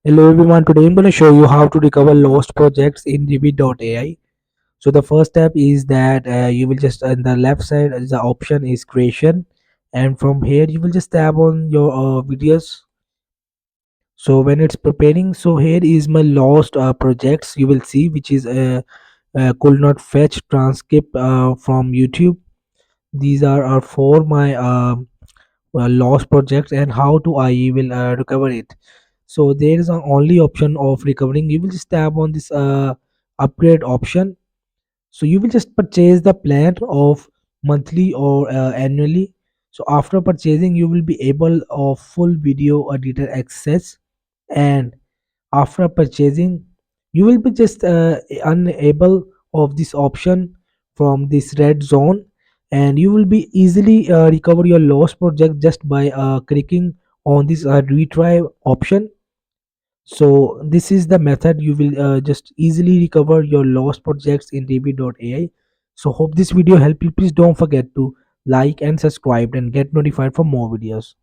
Hello everyone, today I'm going to show you how to recover lost projects in Revid.ai. So the first step is that you will just on the left side the option is creation, and from here you will just tab on your videos. So when it's preparing, so here is my lost projects you will see, which is could not fetch transcript from YouTube. These are for my lost projects and how to I will recover it. So there is an only option of recovering. You will just tap on this upgrade option. So you will just purchase the plan of monthly or annually. So after purchasing you will be able of full video editor access, and after purchasing you will be just unable of this option from this red zone, and you will be easily recover your lost project just by clicking on this retry option. So this is the method you will just easily recover your lost projects in db.ai. So hope this video helped you. Please don't forget to like and subscribe and get notified for more videos.